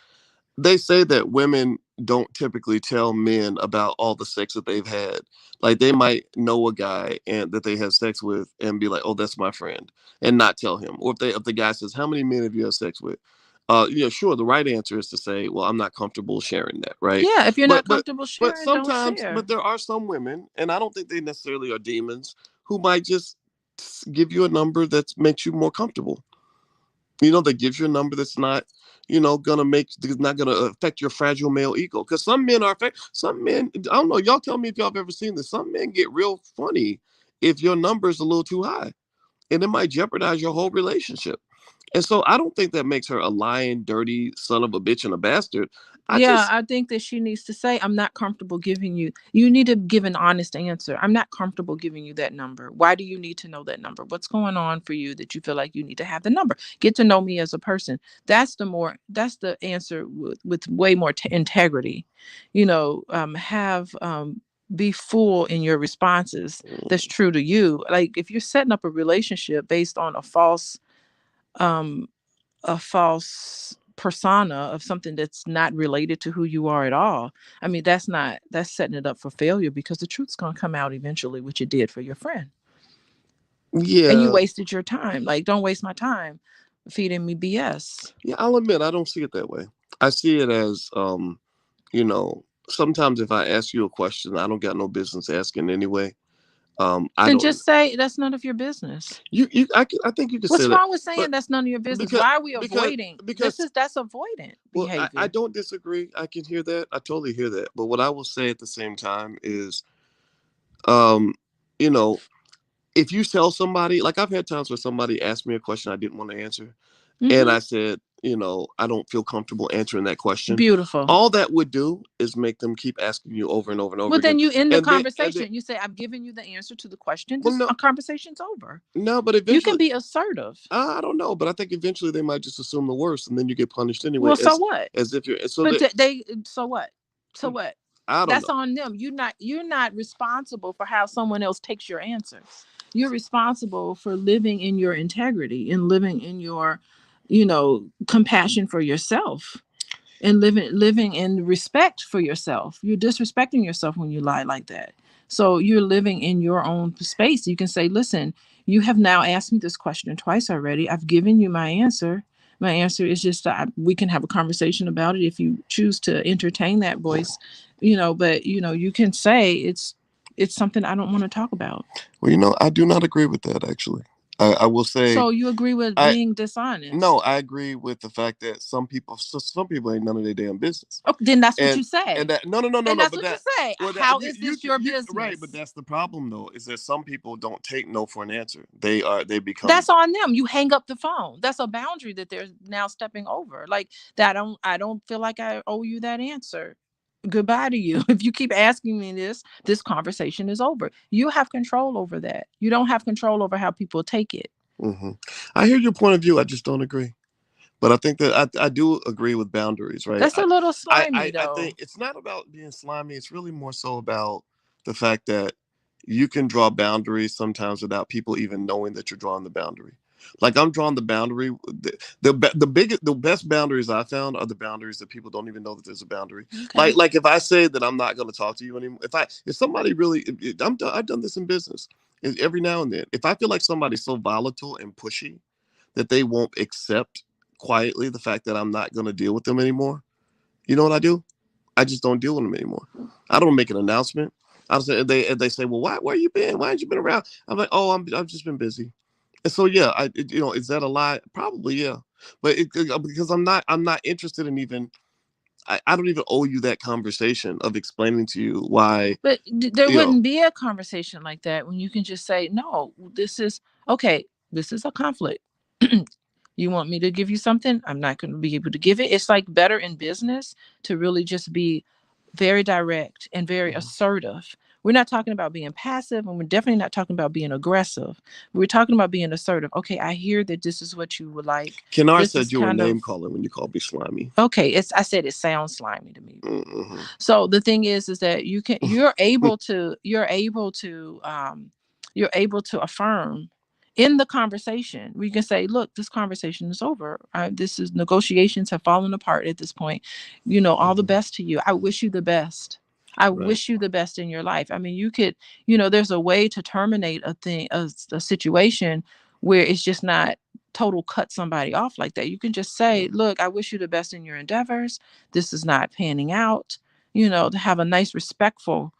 They say that women don't typically tell men about all the sex that they've had. Like, they might know a guy and that they have sex with and be like, "Oh, that's my friend," and not tell him. Or if the guy says, "How many men have you had sex with?" Yeah, sure. The right answer is to say, "Well, I'm not comfortable sharing that," right? Yeah, if you're But not but comfortable but sharing, don't sometimes, but share. there are some women, and I don't think they necessarily are demons, who might just give you a number that makes you more comfortable. That gives you a number that's not, not gonna affect your fragile male ego. Because some men, I don't know. Y'all tell me if y'all have ever seen this. Some men get real funny if your number is a little too high, and it might jeopardize your whole relationship. And so I don't think that makes her a lying, dirty son of a bitch and a bastard. I Yeah, just, I think that she needs to say, I'm not comfortable giving you. You need to give an honest answer. I'm not comfortable giving you that number. Why do you need to know that number? What's going on for you that you feel like you need to have the number? Get to know me as a person. That's the answer with way more integrity. Have be full in your responses that's true to you. Like, if you're setting up a relationship based on um a false persona of something that's not related to who you are at all. I mean, that's setting it up for failure, because the truth's going to come out eventually, which it did for your friend. And you yeah, wasted your time. Like, don't waste my time feeding me BS. yeah. I'll admit I don't see it that way. I see it as, sometimes if I ask you a question I don't got no business asking anyway. I Then don't. just say that's none of your business. I think you could say What's that, wrong with saying but that's none of your business? because Why are we because avoiding? because That's avoidant well, I behavior. don't disagree. I can hear that. I totally hear that. But what I will say at the same time is, um, you know, if you tell somebody, like, I've had times where somebody asked me a question I didn't want to answer, and Hmm. I said, I don't feel comfortable answering that question. Beautiful. All that would do is make them keep asking you over and over and over Well, again, then you end the and then conversation. You say, I've given you the answer to the question. well, This no, conversation's over. no, but You can eventually, be assertive. I don't know, but I think eventually they might just assume the worst, and then you get punished anyway, Well, so what? as if you're so But that so what? So what? I don't That's know. on them. You're not responsible for how someone else takes your answer. You're responsible for living in your integrity and living in your, compassion for yourself, and living in respect for yourself. You're disrespecting yourself when you lie like that. So you're living in your own space. You can say, listen, you have now asked me this question twice already. I've given you my answer. My answer is just that we can have a conversation about it if you choose to entertain that voice, but you can say it's something I don't want to talk about. Well, I do not agree with that. Actually, I will say So you agree with I being no, dishonest? I agree with the fact that some people ain't none of their damn business. Oh, then that's what and you and say. that no no no no And no that's but what you that say. well that How is this your you right, but business? that's the problem though, is that some people don't take no for an answer. They become. That's on them. You hang up the phone. That's a boundary that they're now stepping over. Like that I don't feel like I owe you that answer. Goodbye to you. If you keep asking me this conversation is over. You have control over that. You don't have control over how people take it. Hmm. I hear your point of view. I just don't agree. But I think that I do agree with boundaries, right? That's a little slimy I think though. it's not about being slimy. It's really more so about the fact that you can draw boundaries sometimes without people even knowing that you're drawing the boundary. Like I'm drawing the boundary. The best boundaries I found are the boundaries that people don't even know that there's a boundary. Okay. Like if I say that I'm not going to talk to you anymore, if somebody really, I've done this in business every now and then. If I feel like somebody's so volatile and pushy that they won't accept quietly the fact that I'm not going to deal with them anymore, you know what I do? I just don't deal with them anymore. I don't make an announcement. I say they say, well, where you been? Why haven't you been around? I'm like, oh, I've just been busy. And so yeah, is that a lie? Probably yeah, but because I'm not interested in even. I don't even owe you that conversation of explaining to you why. But there You know. wouldn't be a conversation like that when you can just say, no, this is okay. This is a conflict. You want me to give you something? I'm not going to be able to give it. It's like better in business to really just be very direct and very Mhm. assertive. We're not talking about being passive, and we're definitely not talking about being aggressive. We're talking about being assertive. Okay, I hear that this is what you would like. Kennard This is said you were kind name of calling when you called me slimy. okay. I said it sounds slimy to me. Mm-hmm. So the thing is that you're able to affirm in the conversation. We can say, look, this conversation is over. This is negotiations have fallen apart at this point. All the Hmm. best to you. I wish you the best. I Right. wish you the best in your life. I mean, you could, there's a way to terminate a situation where it's just not total cut somebody off like that. You can just say, Mhm. look, I wish you the best in your endeavors. This is not panning out. To have a nice, respectful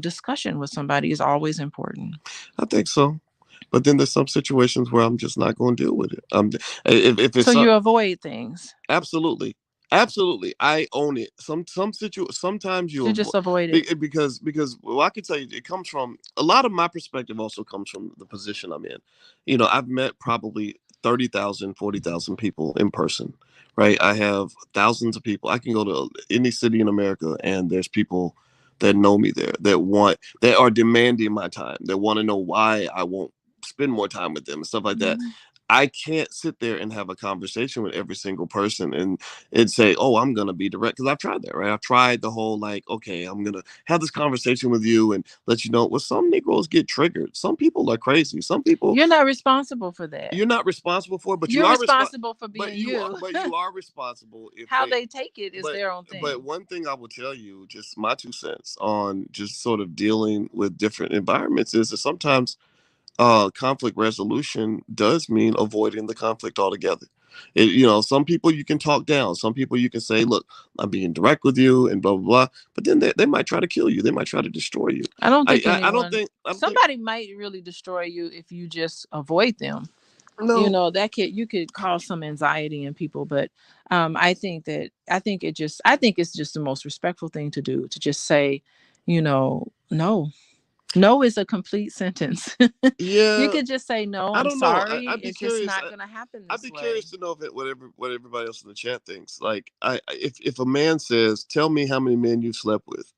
discussion with somebody is always important. I think so. But then there's some situations where I'm just not going to deal with it. If So it's you avoid things. absolutely, absolutely, I own it. Sometimes you You just avoid it. because well, I can tell you, it comes from a lot of my perspective. Also comes from the position I'm in. I've met probably 30,000, 40,000 people in person. Right, I have thousands of people. I can go to any city in America, and there's people that know me there that are demanding my time. That want to know why I won't spend more time with them and stuff like that. Mhm. I can't sit there and have a conversation with every single person and say, "Oh, I'm gonna be direct," because I've tried that, right? I've tried the whole like, okay, I'm gonna have this conversation with you and let you know. Well, some Negroes get triggered. Some people are crazy. Some people You're not responsible for that. you're not responsible for, but you You're are responsible for being you. but you are responsible if How they. they take it is But their own but thing. one thing I will tell you, just my 2 cents on just sort of dealing with different environments, is that sometimes conflict resolution does mean avoiding the conflict altogether. Some people you can talk down. Some people you can say, look, I'm being direct with you and blah, blah, blah. But then they might try to kill you. They might try to destroy you. I don't think I don't anyone, think, somebody might really destroy you if you just avoid them. no, You could cause some anxiety in people, but I think it's just the most respectful thing to do to just say, no. No is a complete sentence. You yeah, could just say no, I I'm don't know. sorry. I'd be It's just curious. not going to happen I'd this be way. curious to know what everybody else in the chat thinks. Like, if a man says, "Tell me how many men you've slept with,"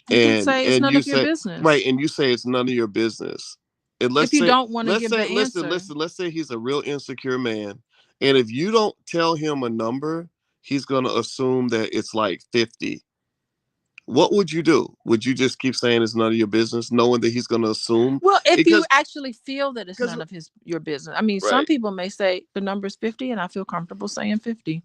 You can say it's and none you of your say right, business. and you say it's none of your business, and If you don't want to give the answer, let's say he's a real insecure man, and if you don't tell him a number, he's gonna assume that it's like 50. What would you do? Would you just keep saying it's none of your business, knowing that he's gonna assume? well, if you Because actually feel that it's because none of your business. I mean, some right, people may say the number's 50 and I feel comfortable saying 50.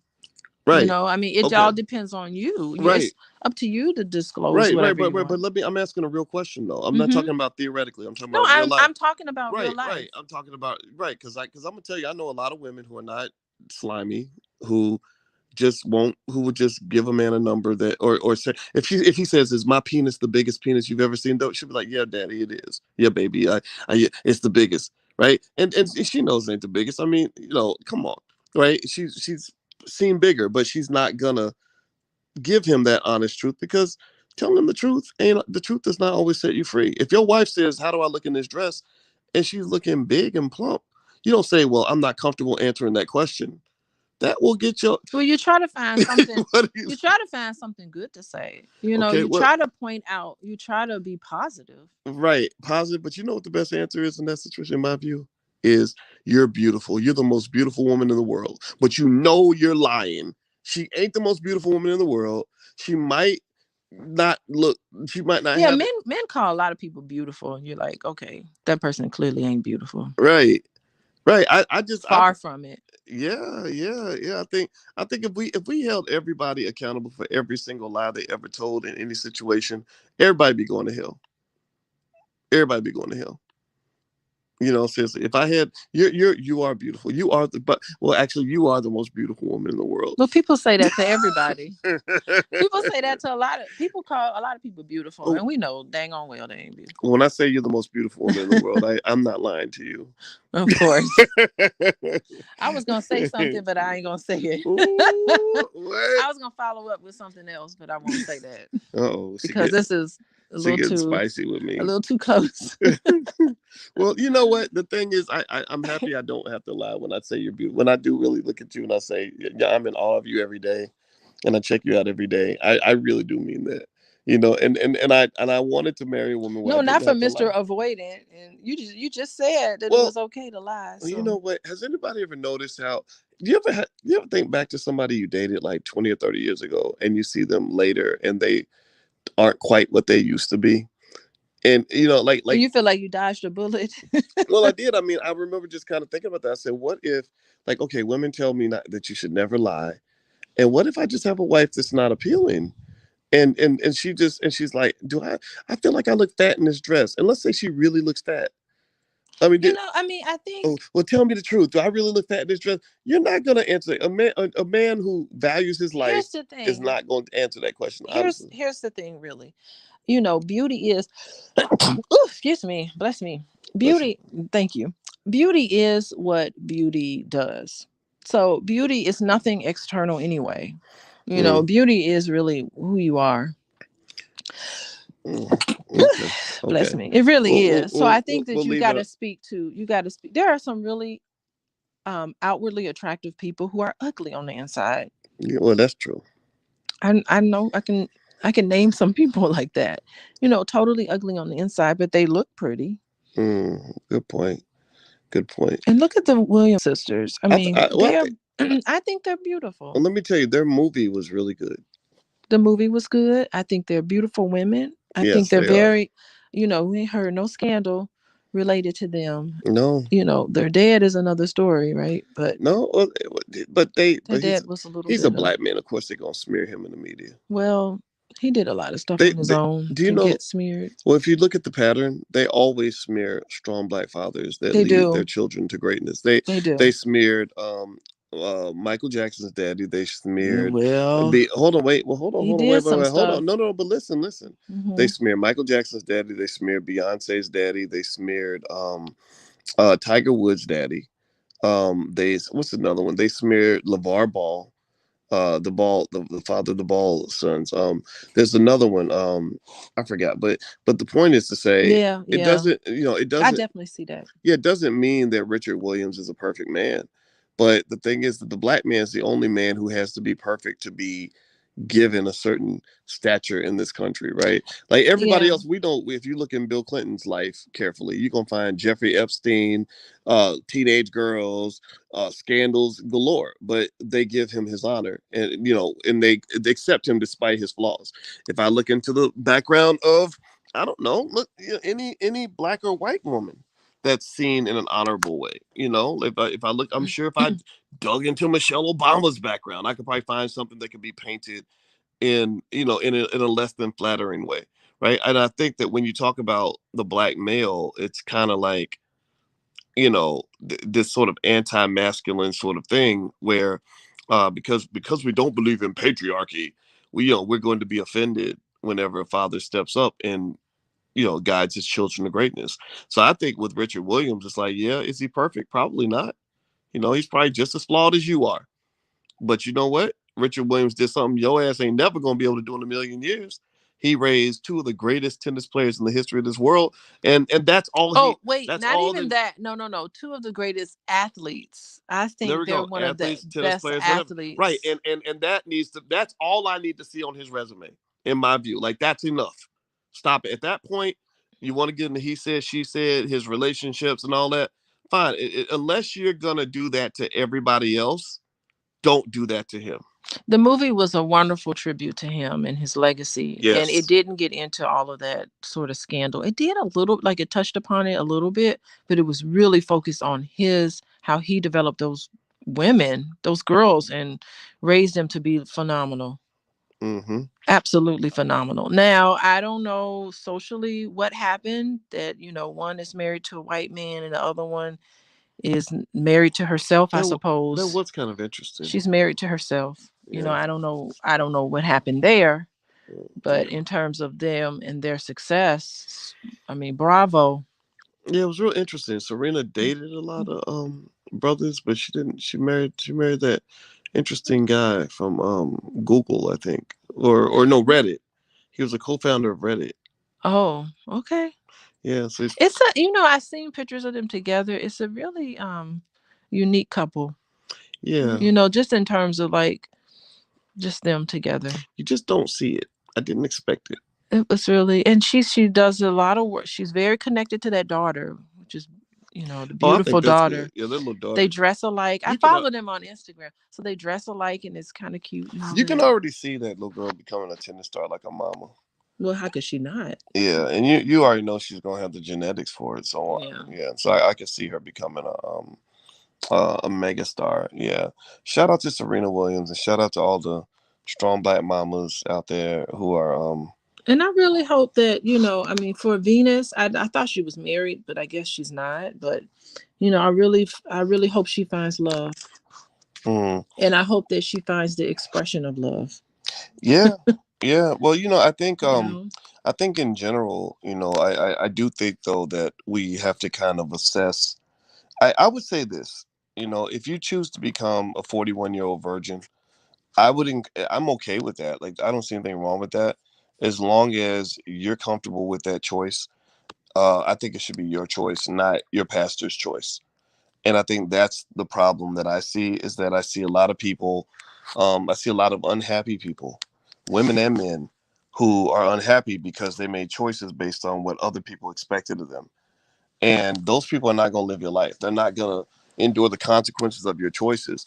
right, I mean, it okay, all depends on you. right. It's up to you to disclose Right, right, whatever you but want. let me. I'm asking a real question though. I'm not Mhm. talking about theoretically. I'm talking No, about real life. I'm talking about real Right, right. life. I'm talking about right because I'm gonna tell you, I know a lot of women who are not. slimy, who just won't, who would just give a man a number that, or say, if he says, is my penis the biggest penis you've ever seen, though, she'll be like, yeah, daddy, it is. Yeah, baby, it's the biggest, right? And she knows it ain't the biggest. I mean, come on, right? She's seen bigger, but she's not gonna give him that honest truth, because telling him the truth does not always set you free. If your wife says, how do I look in this dress, and she's looking big and plump, you don't say, well, I'm not comfortable answering that question. That will get your Well, you try to find something. what you You try to find something good to say. okay, You what, try to point out. You try to be positive. right, positive, but you know what the best answer is in that situation, in my view, is you're beautiful. You're the most beautiful woman in the world, but you're lying. She ain't the most beautiful woman in the world. She might not look, she might not Yeah, have men call a lot of people beautiful, and you're like, okay, that person clearly ain't beautiful. right. Right. I Far from it. yeah, yeah, yeah. I think if we held everybody accountable for every single lie they ever told in any situation, everybody be going to hell. Everybody be going to hell. Seriously. If I had you are beautiful. You are the but well, actually, you are the most beautiful woman in the world. Well, people say that to everybody. People say that to a lot of people. Call a lot of people beautiful, Oh, and we know dang on well they ain't when I say you're the most beautiful woman in the world, I'm not lying to you. beautiful. Of course, I was gonna say something, but I ain't gonna say it. Ooh, what? I was gonna follow up with something else, but I won't say that Oh, because this is she getting spicy with a me. little too close. Well, you know what? The thing is, I'm happy I don't have to lie when I say you're beautiful. When I do really look at you and I say, yeah, I'm in awe of you every day, and I check you out every day. I really do mean that. And I wanted to marry a woman where I No, not didn't for have to Mister lie. Avoidant, and you just said that it Well, was okay to lie. you So know what? Has anybody ever noticed how? Do you ever think back to somebody you dated like 20 or 30 years ago, and you see them later, and they aren't quite what they used to be? And like you feel like you dodged a bullet. well, I did. I mean, I remember just kind of thinking about that. I said, what if, like, okay, women tell me not, that you should never lie, and what if I just have a wife that's not appealing, and she's like, do I feel like I look fat in this dress, and let's say she really looks fat. I mean, I mean, I oh, think well, tell me the truth. Do I really look fat in this dress? You're not going to answer. A man who values his life here's the is thing. not going to answer that question, Here's honestly. here's the thing, really. Beauty is. Ooh, excuse me, bless me. Bless you. Beauty. Thank you. Beauty is what beauty does. So beauty is nothing external anyway. Mm, Beauty is really who you are. mm, okay. Bless Okay. me. It really We'll, we'll, is. So we'll, I we'll think that we'll leave it. you got to speak. There are some really outwardly attractive people who are ugly on the inside. Yeah, well, that's true. I know I can name some people like that. Totally ugly on the inside, but they look pretty. Good point. Good point. And look at the Williams sisters. I mean, Well, they're I think they're beautiful. let me tell you, their movie was really good. The movie was good. I think they're beautiful women. I think Yes, they're they are. very, we ain't heard no scandal related to them. No, Their dad is another story, right? But no, their but dad was a little he's a bit of, black man. Of course, they're gonna smear him in the media. well, he did a lot of stuff They, on his they own do you to know? get smeared. Well, if you look at the pattern, they always smear strong black fathers that They lead their do. children to greatness. They They they do. smeared Michael Jackson's daddy. They Yeah, smeared. well, Hold on, wait. Well, he hold on, did some wait. Hold on. stuff. No, no. But listen, listen. They Hmm. smeared Michael Jackson's daddy. They smeared Beyonce's daddy. They smeared Tiger Woods' daddy. They what's another one? They smeared LeVar Ball, the father of the Ball sons. There's another one. I forgot, but the point is to say Yeah, it yeah. doesn't. I definitely see that. Yeah, it doesn't mean that Richard Williams is a perfect man. But the thing is that the black man is the only man who has to be perfect to be given a certain stature in this country, right? Like everybody Yeah. else, we don't. If you look in Bill Clinton's life carefully, you're gonna find Jeffrey Epstein, teenage girls, scandals galore. But they give him his honor, and they accept him despite his flaws. If I look into the background of, I don't know, look, any black or white woman that's seen in an honorable way. If I look, I'm sure if I dug into Michelle Obama's background, I could probably find something that could be painted in a less than flattering way, right? And I think that when you talk about the black male, it's kind of like this sort of anti-masculine sort of thing where because we don't believe in patriarchy, we're going to be offended whenever a father steps up and guides his children to greatness. So I think with Richard Williams, it's like, yeah, is he perfect? Probably not. He's probably just as flawed as you are. But you know what? Richard Williams did something your ass ain't never gonna be able to do in a million years. He raised two of the greatest tennis players in the history of this world, and that's all he. Oh, wait, That's not all even that. that. No, no, no. Two of the greatest athletes. I There think we they're go. one of the Athletes, tennis best players, whatever. Right, athletes. and that needs to. That's all I need to see on his resume, in my view. Like that's enough. Stop it. At that point, you want to get into he said, she said, his relationships and all that. Fine, unless you're gonna do that to everybody else, don't do that to him. The movie was a wonderful tribute to him and his legacy, and it Yes. didn't get into all of that sort of scandal. It did a little, like it touched upon it a little bit, but it was really focused on his how he developed those women, those girls, and raised them to be phenomenal. Mm-hmm. Absolutely phenomenal. Now, I don't know socially what happened that, one is married to a white man and the other one is married to herself, I That suppose. was kind of interesting. She's married to herself. Yeah. I don't know what happened there, Yeah. but in terms of them and their success, I mean, bravo. Yeah, it was real interesting. Serena dated a lot of brothers, but she didn't. She married that interesting guy from Google, I think, or no, Reddit. He was a co-founder of Reddit. Oh, okay. Yeah, so he's I've seen pictures of them together. It's a really unique couple. yeah. Just in terms of like just them together. You just don't see it. I didn't expect it. It was really, and she does a lot of work. She's very connected to that daughter, which is, the Oh, I beautiful think that's good. daughter. Yeah, their little They daughter. dress alike. I You can follow them on Instagram, so they dress alike, and it's kind of cute and all you can that. already see that little girl becoming a tennis star like a mama. Well, how could she not? Yeah, and you already know she's gonna have the genetics for it. So Yeah. yeah, so I can see her becoming a mega star. Yeah, shout out to Serena Williams and shout out to all the strong black mamas out there who are And I really hope that, I mean, for Venus, I thought she was married, but I guess she's not. But, I really hope she finds love. mm, And I hope that she finds the expression of love. yeah, yeah. Well, You know? I think in general, I do think though that we have to kind of assess. I would say this, if you choose to become a 41-year-old virgin, I'm okay with that. Like I don't see anything wrong with that, as long as you're comfortable with that choice. I think it should be your choice, not your pastor's choice. And I think that's the problem that I see is that I see a lot of people, I see a lot of unhappy people, women and men, who are unhappy because they made choices based on what other people expected of them. And those people are not going to live your life. They're not going to endure the consequences of your choices.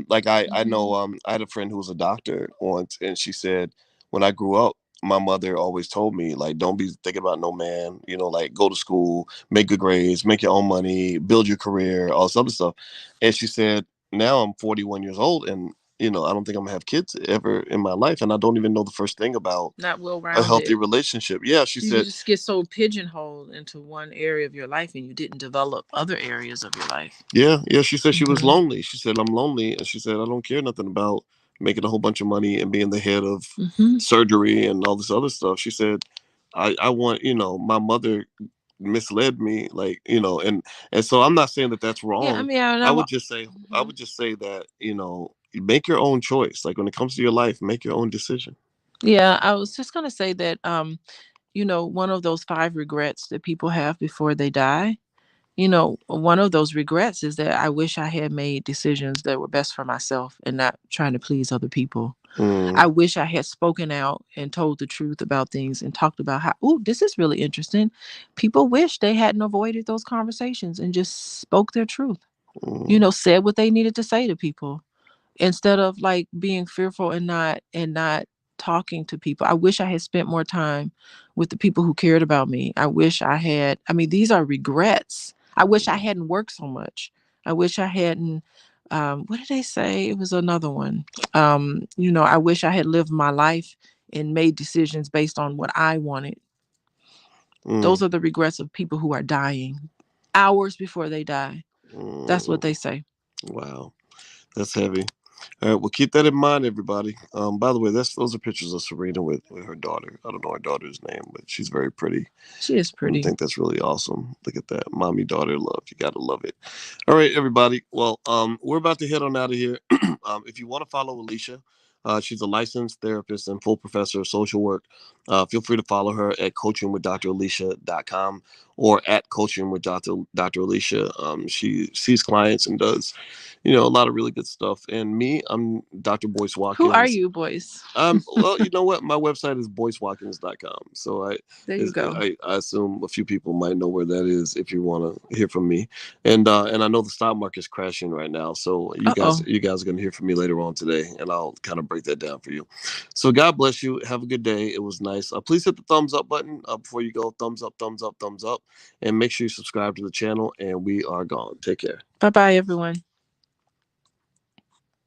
Like I know, Mhm. I had a friend who was a doctor once, and she said, when I grew up, my mother always told me, like, don't be thinking about no man, like go to school, make good grades, make your own money, build your career, all this other stuff. And she said, now I'm 41 years old, and I don't think I'm gonna have kids ever in my life, and I don't even know the first thing about Not well a healthy rounded. relationship. Yeah, she You said, just get so pigeonholed into one area of your life and you didn't develop other areas of your life. yeah, yeah. She said she was Hmm. lonely. She said, I'm lonely. And she said, I don't care nothing about making a whole bunch of money and being the head of Hmm. surgery and all this other stuff. She said, I want, my mother misled me, like, and so I'm not saying that that's Yeah, I wrong. mean, I would just say, mhm. that, you make your own choice. Like when it comes to your life, make your own decision. Yeah, I was just gonna say that, one of those five regrets that people have before they die. One of those regrets is that I wish I had made decisions that were best for myself and not trying to please other people. Mm, I wish I had spoken out and told the truth about things and talked about how, oh, this is really interesting. People wish they hadn't avoided those conversations and just spoke their truth, mm, said what they needed to say to people instead of like being fearful and not talking to people. I wish I had spent more time with the people who cared about me. I mean, these are regrets. I wish I hadn't worked so much. I wish I hadn't what did they say? It was another one. I wish I had lived my life and made decisions based on what I wanted. mm. Those are the regrets of people who are dying. hours before they die. That's what they Mm, say. wow, that's heavy. All right, well, keep that in mind, everybody. By the way, those are pictures of Serena with her daughter. I don't know her daughter's name, but she's very pretty. She is I pretty. think that's really awesome. Look at that, mommy daughter love. You gotta love it. All right, everybody. Well, we're about to head on out of here. If you want to follow Alicia, she's a licensed therapist and full professor of social work. Feel free to follow her at coachingwithdralicia.com or at coaching with Dr. Alicia. She sees clients and does, a lot of really good stuff. And me, I'm Dr. Boyce Who are Watkins. you, boys? Well, you know what? My website is boycewatkins.com. So There you go. I assume a few people might know where that is if you want to hear from me. And I know the stock market's crashing right now. So Uh oh. you guys are going to hear from me later on today, and I'll kind of break that down for you. So God bless you. Have a good day. It was nice. Please hit the thumbs up button before you go. Thumbs up, thumbs up, thumbs up. And make sure you subscribe to the channel. And we are gone. Take care. Bye bye, everyone.